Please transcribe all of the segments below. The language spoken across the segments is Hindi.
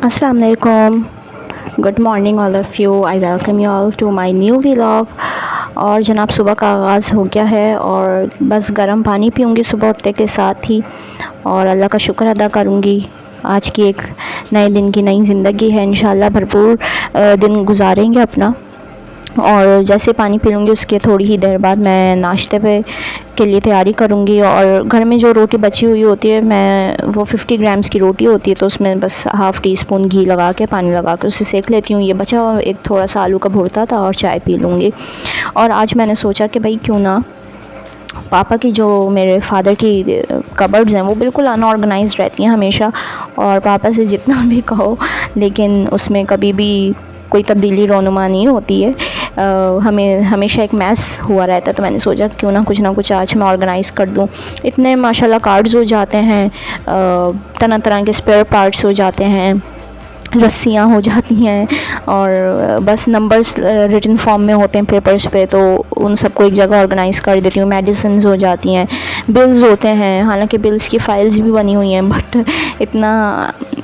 Assalamu alaikum. Good morning all of you. I welcome you all to my new vlog. और जनाब सुबह का आगाज़ हो गया है और बस गर्म पानी पीऊँगी सुबह उठते के साथ ही, और अल्लाह का शुक्र अदा करूँगी। आज की एक नए दिन की नई ज़िंदगी है, इंशाल्लाह भरपूर दिन गुजारेंगे अपना। और जैसे पानी पी लूँगी उसके थोड़ी ही देर बाद मैं नाश्ते के लिए तैयारी करूँगी। और घर में जो रोटी बची हुई होती है, मैं वो 50 ग्राम्स की रोटी होती है, तो उसमें बस हाफ़ टी स्पून घी लगा के पानी लगा के उसे सेक लेती हूँ। ये बचा हुआ एक थोड़ा सा आलू का भुर्ता था और चाय पी लूँगी। और आज मैंने सोचा कि भाई क्यों ना पापा की जो मेरे फादर की कबर्ड्स हैं वो बिल्कुल अनऑर्गेनाइज्ड रहती हैं हमेशा, और पापा से जितना भी कहो लेकिन उसमें कभी भी कोई तब्दीली रोनुमा नहीं होती है। हमें हमेशा एक मैस हुआ रहता है, तो मैंने सोचा क्यों ना कुछ आज मैं ऑर्गेनाइज़ कर दूँ। इतने माशाल्लाह कार्ड्स हो जाते हैं, तरह तरह के स्पेयर पार्ट्स हो जाते हैं, रस्सियाँ हो जाती हैं, और बस नंबर्स रिटन फॉर्म में होते हैं पेपर्स पे, तो उन सबको एक जगह ऑर्गेनाइज़ कर देती हूँ। मेडिसिन्स हो जाती हैं, बिल्स होते हैं, हालांकि बिल्स की फ़ाइल्स भी बनी हुई हैं, बट इतना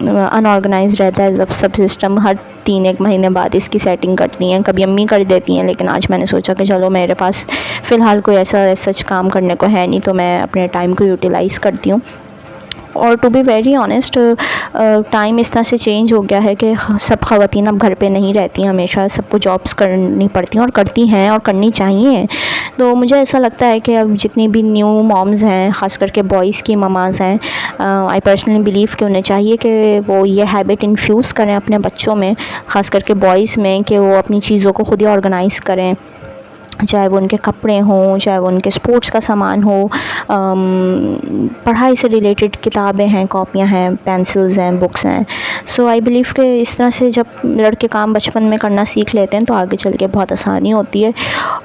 अनऑर्गेनाइज्ड रहता है सब सिस्टम। हर 3-1 महीने बाद इसकी सेटिंग करती हैं, कभी अम्मी कर देती हैं, लेकिन आज मैंने सोचा कि चलो मेरे पास फ़िलहाल कोई ऐसा सच काम करने को है नहीं, तो मैं अपने टाइम को यूटिलाइज़ करती हूँ। और to be very honest, time इस तरह से चेंज हो गया है कि सब ख़वातीन अब घर पे नहीं रहती हैं, हमेशा सबको जॉब्स करनी पड़ती हैं, और करती हैं और करनी चाहिए। तो मुझे ऐसा लगता है कि अब जितनी भी न्यू मॉम्स हैं, ख़ास करके बॉयज़ की ममाज़ हैं, आई पर्सनली बिलीव कि उन्हें चाहिए कि वो ये हैबिट इन्फ्यूज़ करें अपने बच्चों में, ख़ास करके बॉयज़ में, कि वो अपनी चीज़ों को खुद ही ऑर्गेनाइज़ करें, चाहे वो उनके कपड़े हों, चाहे वो उनके स्पोर्ट्स का सामान हो, पढ़ाई से रिलेटेड किताबें हैं, कॉपियाँ हैं, पेंसिल्स हैं, बुक्स हैं। सो आई बिलीव कि इस तरह से जब लड़के काम बचपन में करना सीख लेते हैं तो आगे चल के बहुत आसानी होती है।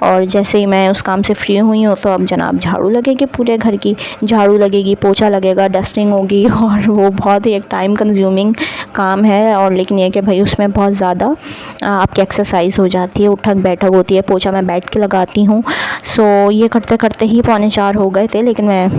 और जैसे ही मैं उस काम से फ्री हुई हूँ, तो अब जनाब झाड़ू लगेगी, पूरे घर की झाड़ू लगेगी, पोछा लगेगा, डस्टिंग होगी, और वो बहुत ही एक टाइम कंज्यूमिंग काम है। और लेकिन ये कि भाई उसमें बहुत ज़्यादा आपकी एक्सरसाइज हो जाती है, उठक बैठक होती है। पोछा मैं बैठ के लगाती हूँ। सो ये करते करते ही 3:45 हो गए थे, लेकिन मैं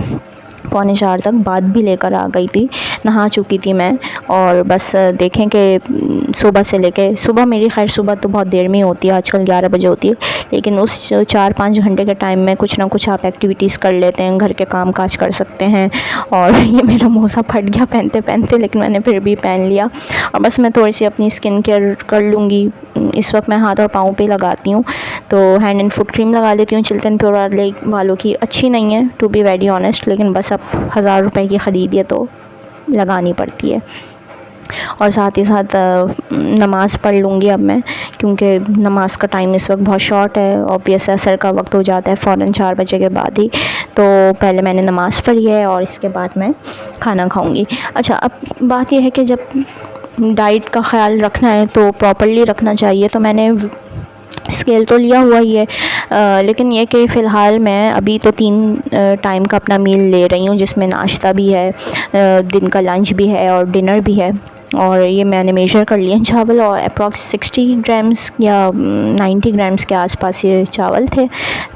3:45 तक बात भी लेकर आ गई थी, नहा चुकी थी मैं। और बस देखें कि सुबह से लेके सुबह मेरी खैर सुबह तो बहुत देर में ही होती है, आजकल 11 बजे होती है, लेकिन उस 4-5 घंटे के टाइम में कुछ ना कुछ आप एक्टिविटीज़ कर लेते हैं, घर के काम काज कर सकते हैं। और ये मेरा मोज़ा फट गया पहनते पहनते, लेकिन मैंने फिर भी पहन लिया। और बस मैं थोड़ी सी अपनी स्किन केयर कर लूँगी। इस वक्त मैं हाथ और पाँव पे लगाती हूँ, तो हैंड एंड फुट क्रीम लगा लेती हूँ चिल्टन प्योर वालों की। अच्छी नहीं है टू बी वेरी ऑनेस्ट, लेकिन बस अब 1000 रुपये की ख़रीदी है तो लगानी पड़ती है। और साथ ही साथ नमाज़ पढ़ लूँगी अब मैं, क्योंकि नमाज़ का टाइम इस वक्त बहुत शॉर्ट है। ऑब्वियस असर का वक्त हो जाता है फ़ौरन 4 बजे के बाद ही, तो पहले मैंने नमाज़ पढ़ी है और इसके बाद मैं खाना खाऊँगी। अच्छा, अब बात यह है कि जब डाइट का ख़्याल रखना है तो प्रॉपर्ली रखना चाहिए। तो मैंने स्केल तो लिया हुआ ही है, लेकिन ये कि फ़िलहाल मैं अभी तो 3 टाइम का अपना मील ले रही हूँ, जिसमें नाश्ता भी है, दिन का लंच भी है और डिनर भी है। और ये मैंने मेजर कर लिए चावल, और अप्रॉक्स 60 ग्राम्स या 90 ग्राम्स के आसपास ये चावल थे।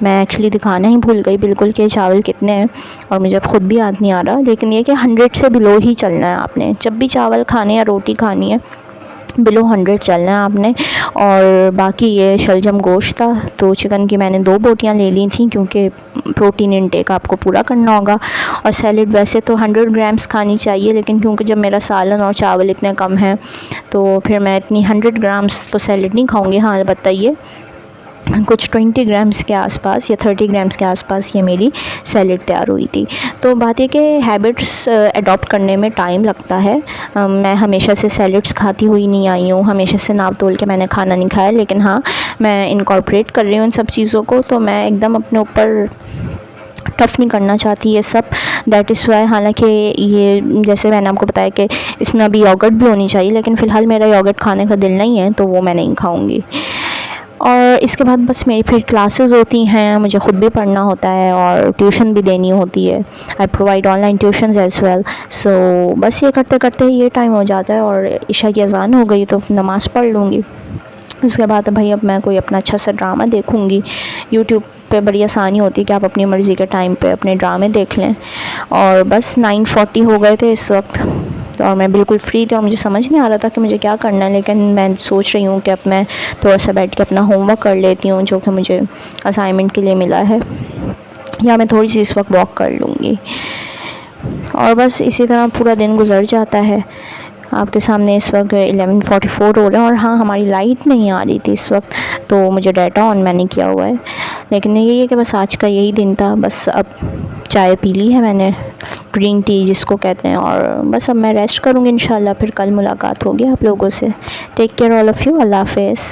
मैं एक्चुअली दिखाना ही भूल गई बिल्कुल कि चावल कितने हैं, और मुझे ख़ुद भी याद नहीं आ रहा, लेकिन ये कि 100 से बिलो ही चलना है आपने, जब भी चावल खाने या रोटी खानी है बिलो 100 चलना है आपने। और बाकी ये शलजम गोश्त था, तो चिकन की मैंने 2 बोटियाँ ले ली थी, क्योंकि प्रोटीन इंटेक आपको पूरा करना होगा। और सैलेड वैसे तो 100 ग्राम्स खानी चाहिए, लेकिन क्योंकि जब मेरा सालन और चावल इतने कम हैं, तो फिर मैं इतनी 100 ग्राम्स तो सैलेड नहीं खाऊँगी। हाँ, अलबत्ता ये कुछ 20 ग्राम्स के आसपास या 30 ग्राम्स के आसपास ये मेरी सैलेड तैयार हुई थी। तो बात ये कि हैबिट्स अडॉप्ट करने में टाइम लगता है। मैं हमेशा से सैलेड्स खाती हुई नहीं आई हूँ, हमेशा से नाप तोल के मैंने खाना नहीं खाया, लेकिन हाँ, मैं इनकॉर्पोरेट कर रही हूँ इन सब चीज़ों को। तो मैं एकदम अपने ऊपर टफ़ नहीं करना चाहती ये सब, दैट इज़ वाई। हालांकि ये जैसे मैंने आपको बताया कि इसमें अभी योगर्ट भी होनी चाहिए, लेकिन फ़िलहाल मेरा योगर्ट खाने का दिल नहीं है, तो वो मैं नहीं खाऊँगी। और इसके बाद बस मेरी फिर क्लासेस होती हैं, मुझे ख़ुद भी पढ़ना होता है और ट्यूशन भी देनी होती है। I provide online tuitions as well. So बस ये करते करते ये टाइम हो जाता है, और इशा की अज़ान हो गई तो नमाज़ पढ़ लूँगी। उसके बाद भाई अब मैं कोई अपना अच्छा सा ड्रामा देखूँगी। यूट्यूब पे बड़ी आसानी होती है कि आप अपनी मर्ज़ी के टाइम पे अपने ड्रामे देख लें। और बस 9:40 हो गए थे इस वक्त, और मैं बिल्कुल फ्री थी और मुझे समझ नहीं आ रहा था कि मुझे क्या करना है, लेकिन मैं सोच रही हूँ कि अब मैं थोड़ा सा बैठ के अपना होमवर्क कर लेती हूँ जो कि मुझे असाइनमेंट के लिए मिला है, या मैं थोड़ी सी इस वक्त वॉक कर लूँगी। और बस इसी तरह पूरा दिन गुजर जाता है। आपके सामने इस वक्त 11:44 हो रहा है और हाँ, हमारी लाइट नहीं आ रही थी इस वक्त, तो मुझे डाटा ऑन मैंने किया हुआ है। लेकिन यही है कि बस आज का यही दिन था। बस अब चाय पी ली है मैंने, ग्रीन टी जिसको कहते हैं, और बस अब मैं रेस्ट करूँगी इंशाल्लाह। फिर कल मुलाकात होगी आप लोगों से। Take care all of you. अल्लाह हाफ़िज़।